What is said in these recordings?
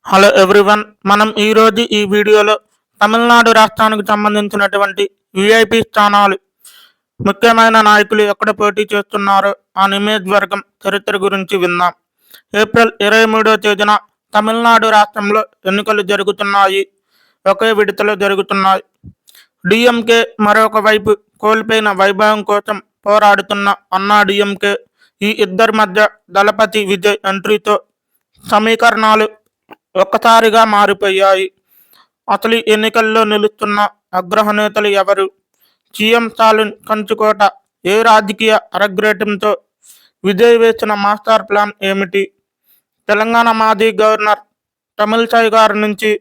Hello everyone. మనం ఈరోజు ఈ వీడియోలో తమిళనాడు రాష్ట్రానికి సంబంధించినటువంటి విఐపి స్థానాలు, ముఖ్యమైన నాయకులు ఎక్కడ పోటీ చేస్తున్నారో ఆ నియోజకవర్గం చరిత్ర గురించి విందాం. ఏప్రిల్ 23వ తేదీన తమిళనాడు రాష్ట్రంలో ఎన్నికలు జరుగుతున్నాయి. ఒకే విడతలో జరుగుతున్నాయి. డిఎంకే మరొక వైపు కోల్పోయిన వైభవం కోసం పోరాడుతున్న అన్నా డిఎంకే. ఈ ఇద్దరి మధ్య దళపతి విజయ్ ఎంట్రీతో సమీకరణాలు ఒక్కసారిగా మారిపోయాయి. అసలు ఎన్నికల్లో నిలుస్తున్న అగ్రనేతలు ఎవరు? సీఎం స్టాలిన్ కంచుకోట ఏ రాజకీయ అరగ్రేటంతో విజయ్ వేసిన మాస్టర్ ప్లాన్ ఏమిటి? తెలంగాణ మాజీ గవర్నర్ తమిళసై గారి నుంచి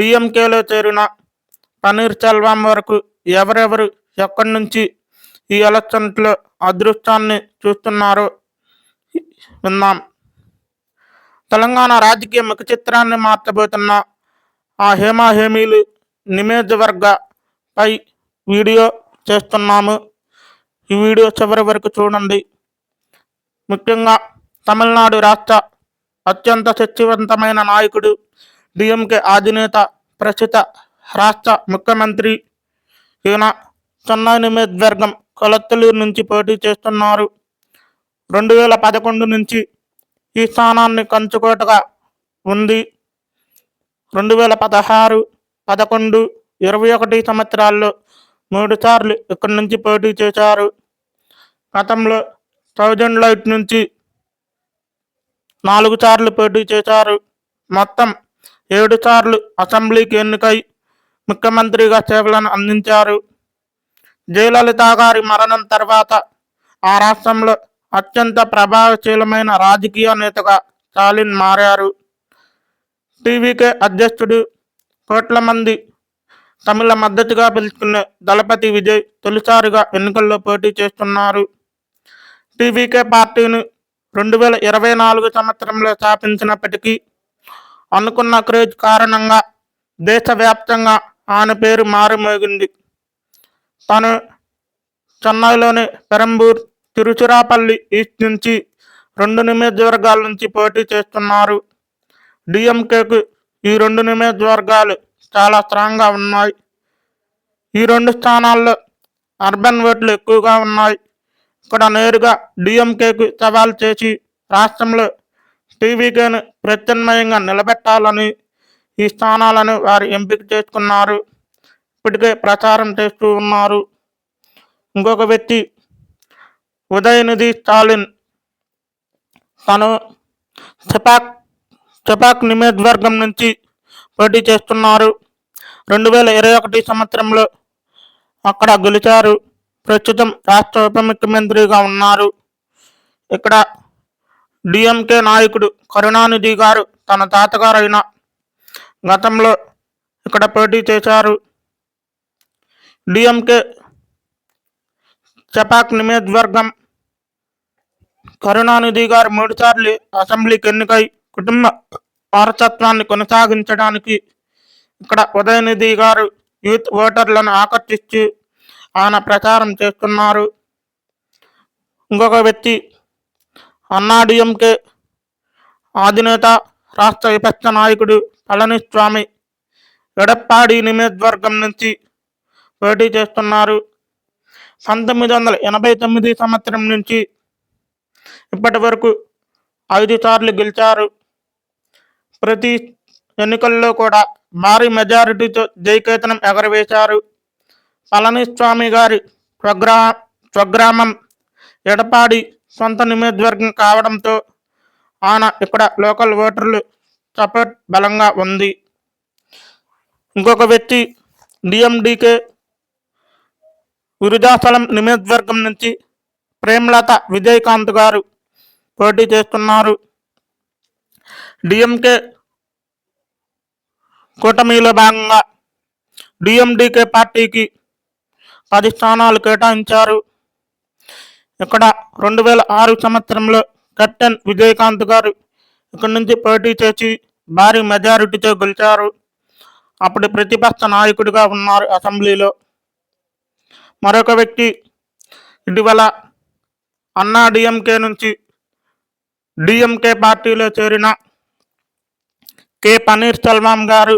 డిఎంకేలో చేరిన పన్నీర్ సెల్వం వరకు ఎవరెవరు ఎక్కడి నుంచి ఈ ఎలక్షన్స్లో అదృష్టాన్ని చూస్తున్నారో విందాం. తెలంగాణ రాజకీయ ముఖ చిత్రాన్ని మార్చబోతున్న ఆ హేమాహేమీలు నియోజకవర్గపై వీడియో చేస్తున్నాము. ఈ వీడియో చివరి వరకు చూడండి. ముఖ్యంగా తమిళనాడు రాష్ట్ర అత్యంత శక్తివంతమైన నాయకుడు, డిఎంకే అధినేత, ప్రస్తుత రాష్ట్ర ముఖ్యమంత్రి ఈయన చెన్నై నియోజకవర్గం కొలత్తలూరు నుంచి పోటీ చేస్తున్నారు. 2011 నుంచి ఈ స్థానాన్ని కంచుకోటగా ఉంది. 2016, 11, 21 సంవత్సరాల్లో 3 సార్లు ఇక్కడి నుంచి పోటీ చేశారు. గతంలో 1000 లైట్ నుంచి 4 సార్లు పోటీ చేశారు. మొత్తం 7 సార్లు అసెంబ్లీకి ఎన్నికై ముఖ్యమంత్రిగా సేవలను అందించారు. జయలలిత గారి మరణం తర్వాత ఆ రాష్ట్రంలో అత్యంత ప్రభావశీలమైన రాజకీయ నేతగా స్టాలిన్ మారారు. టీవీకే అధ్యక్షుడు, కోట్ల మంది తమిళ మద్దతుగా పిలుచుకునే దళపతి విజయ్ తొలిసారిగా ఎన్నికల్లో పోటీ చేస్తున్నారు. టీవీకే పార్టీని 2024 సంవత్సరంలో స్థాపించినప్పటికీ అనుకున్న క్రేజ్ కారణంగా దేశవ్యాప్తంగా ఆయన పేరు మారుమోగింది. తను చెన్నైలోని పెరంబూర్, తిరుచిరాపల్లి ఈస్ట్ నుంచి 2 నియోజకవర్గాల నుంచి పోటీ చేస్తున్నారు. డిఎంకేకు ఈ 2 నియోజకవర్గాలు చాలా స్ట్రాంగ్గా ఉన్నాయి. ఈ 2 స్థానాల్లో అర్బన్ ఓట్లు ఎక్కువగా ఉన్నాయి. ఇక్కడ నేరుగా డిఎంకేకు సవాల్ చేసి రాష్ట్రంలో టీవీకేను ప్రత్యామ్నాయంగా నిలబెట్టాలని ఈ స్థానాలను వారు ఎంపిక చేసుకున్నారు. ఇప్పటికే ప్రచారం చేస్తూ ఉన్నారు. ఇంకొక వ్యక్తి ఉదయనిధి స్టాలిన్. తను చెపాక్ నియోజకవర్గం నుంచి పోటీ చేస్తున్నారు. 2021 సంవత్సరంలో అక్కడ గెలిచారు. ప్రస్తుతం రాష్ట్ర ఉప ముఖ్యమంత్రిగా ఉన్నారు. ఇక్కడ డిఎంకే నాయకుడు కరుణానిధి గారు తన తాతగారైన గతంలో ఇక్కడ పోటీ చేశారు. డిఎంకే చెపాక్ నియోజకవర్గం కరుణానిధి గారు 3 సార్లు అసెంబ్లీకి ఎన్నికై కుటుంబ వారసత్వాన్ని కొనసాగించడానికి ఇక్కడ ఉదయనిధి గారు యూత్ ఓటర్లను ఆకర్షించి ఆయన ప్రచారం చేస్తున్నారు. ఇంకొక వ్యక్తి అన్నా డిఎంకే అధినేత, రాష్ట్ర విపక్ష నాయకుడు పళనిస్వామి ఎడప్పాడి నియోజకవర్గం నుంచి పోటీ చేస్తున్నారు. 1989 సంవత్సరం నుంచి ఇప్పటి వరకు 5 సార్లు గెలిచారు. ప్రతి ఎన్నికల్లో కూడా భారీ మెజారిటీతో జయకేతనం ఎగరవేశారు. పళనిస్వామి గారి స్వగ్రామం ఎడపాడి సొంత నియోజకవర్గం కావడంతో ఆయన ఇక్కడ లోకల్ ఓటర్లు సపోర్ట్ బలంగా ఉంది. ఇంకొక వ్యక్తి డిఎండికే విరుదాచలం నియోజకవర్గం నుంచి ప్రేమలత విజయకాంత్ గారు పోటీ చేస్తున్నారు. డిఎంకే కూటమిలో భాగంగా డిఎండికే పార్టీకి 10 స్థానాలు కేటాయించారు. ఇక్కడ 2006 సంవత్సరంలో కెప్టెన్ విజయకాంత్ గారు ఇక్కడి నుంచి పోటీ చేసి భారీ మెజారిటీతో గెలిచారు. అప్పుడు ప్రతిపక్ష నాయకుడిగా ఉన్నారు అసెంబ్లీలో. మరొక వ్యక్తి ఇటీవల అన్నా డిఎంకే నుంచి డిఎంకే పార్టీలో చేరిన కె పన్నీర్ సెల్వం గారు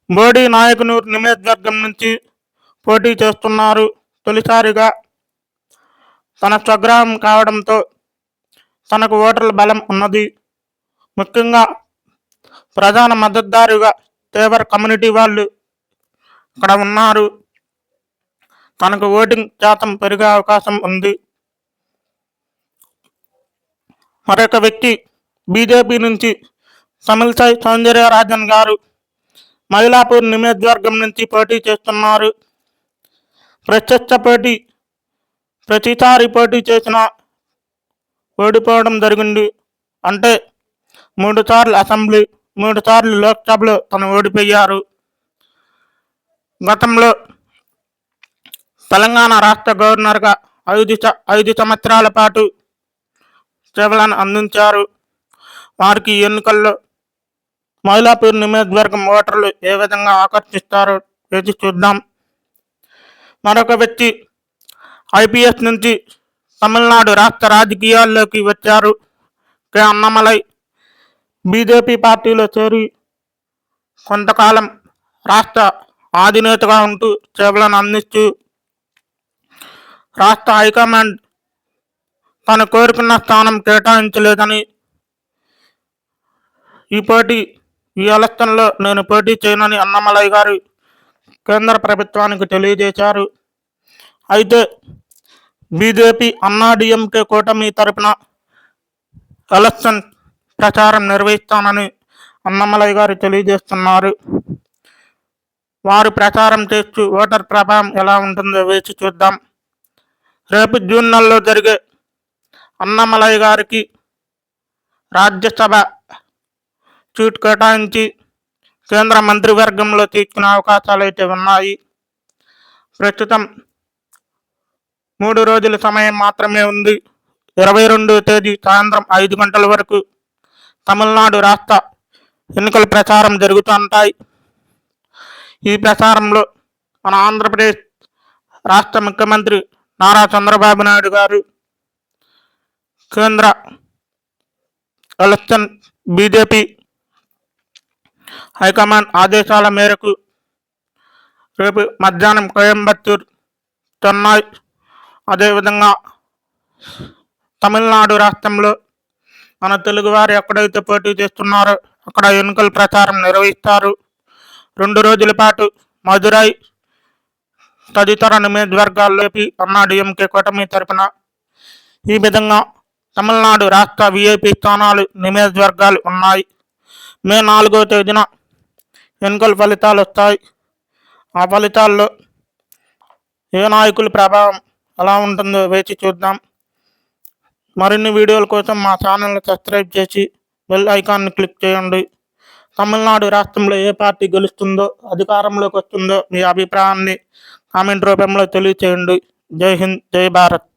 బోడి నాయకనూరు నియోజకవర్గం నుంచి పోటీ చేస్తున్నారు. తొలిసారిగా తన స్వగ్రామం కావడంతో తనకు ఓటర్ల బలం ఉన్నది. ముఖ్యంగా ప్రధాన మద్దతుదారుగా తేవర్ కమ్యూనిటీ వాళ్ళు ఇక్కడ ఉన్నారు. తనకు ఓటింగ్ శాతం పెరిగే అవకాశం ఉంది. మరొక వ్యక్తి బీజేపీ నుంచి తమిళసై సౌందర్యరాజన్ గారు మైలాపూర్ నియోజకవర్గం నుంచి పోటీ చేస్తున్నారు. ప్రత్యక్ష పోటీ ప్రతిసారి పోటీ చేసిన ఓడిపోవడం జరిగింది. అంటే 3 సార్లు అసెంబ్లీ, 3 సార్లు లోక్సభలో తను ఓడిపోయారు. గతంలో తెలంగాణ రాష్ట్ర గవర్నర్గా 5 సంవత్సరాల పాటు సేవలను అందించారు. వారికి ఎన్నికల్లో మైలాపూర్ నియోజకవర్గం ఓటర్లు ఏ విధంగా ఆకర్షిస్తారో వేచి చూద్దాం. మరొక వ్యక్తి ఐపీఎస్ నుంచి తమిళనాడు రాష్ట్ర రాజకీయాల్లోకి వచ్చారు. కె అన్నమలై బీజేపీ పార్టీలో చేరి కొంతకాలం రాష్ట్ర అధినేతగా ఉంటూ సేవలను అందిస్తూ రాష్ట్ర హైకమాండ్ తను కోరుకున్న స్థానం కేటాయించలేదని ఈ ఎలక్షన్లో నేను పోటీ చేయనని అన్నమలై గారు కేంద్ర ప్రభుత్వానికి తెలియజేశారు. అయితే బీజేపీ అన్నాడీఎంకే కూటమి తరపున ఎలక్షన్ ప్రచారం నిర్వహిస్తానని అన్నమలై గారు తెలియజేస్తున్నారు. వారు ప్రచారం చేస్తూ ఓటర్ ప్రభావం ఎలా ఉంటుందో వేచి చూద్దాం. రేపు జూన్ నెలలో జరిగే అన్నమలై గారికి రాజ్యసభ సీట్ కేటాయించి కేంద్ర మంత్రివర్గంలో తీసుకునే అవకాశాలు అయితే ఉన్నాయి. ప్రస్తుతం 3 రోజుల సమయం మాత్రమే ఉంది. 22వ తేదీ సాయంత్రం 5 గంటల వరకు తమిళనాడు రాష్ట్ర ఎన్నికల ప్రచారం జరుగుతుంటాయి. ఈ ప్రచారంలో మన ఆంధ్రప్రదేశ్ రాష్ట్ర ముఖ్యమంత్రి నారా చంద్రబాబు నాయుడు గారు కేంద్ర ఎలక్షన్ బీజేపీ హైకమాండ్ ఆదేశాల మేరకు రేపు మధ్యాహ్నం కోయంబత్తూర్, చెన్నై, అదేవిధంగా తమిళనాడు రాష్ట్రంలో మన తెలుగువారు ఎక్కడైతే పోటీ చేస్తున్నారో అక్కడ ఎన్నికల ప్రచారం నిర్వహిస్తారు. 2 రోజుల పాటు మదురై తదితర నియోజకవర్గాల్లో అన్నాడీఎంకే కూటమి తరపున ఈ విధంగా తమిళనాడు రాష్ట్ర విఐపి స్థానాలు నియోజకవర్గాలు ఉన్నాయి. మే 4వ తేదీన ఎన్నికల ఫలితాలు వస్తాయి. ఆ ఫలితాల్లో ఏ నాయకుల ప్రభావం ఎలా ఉంటుందో వేచి చూద్దాం. మరిన్ని వీడియోల కోసం మా ఛానల్ని సబ్స్క్రైబ్ చేసి బెల్ ఐకాన్ని క్లిక్ చేయండి. తమిళనాడు రాష్ట్రంలో ఏ పార్టీ గెలుస్తుందో, అధికారంలోకి వస్తుందో మీ అభిప్రాయాన్ని కామెంట్ రూపంలో తెలియచేయండి. జై హింద్, జై భారత్.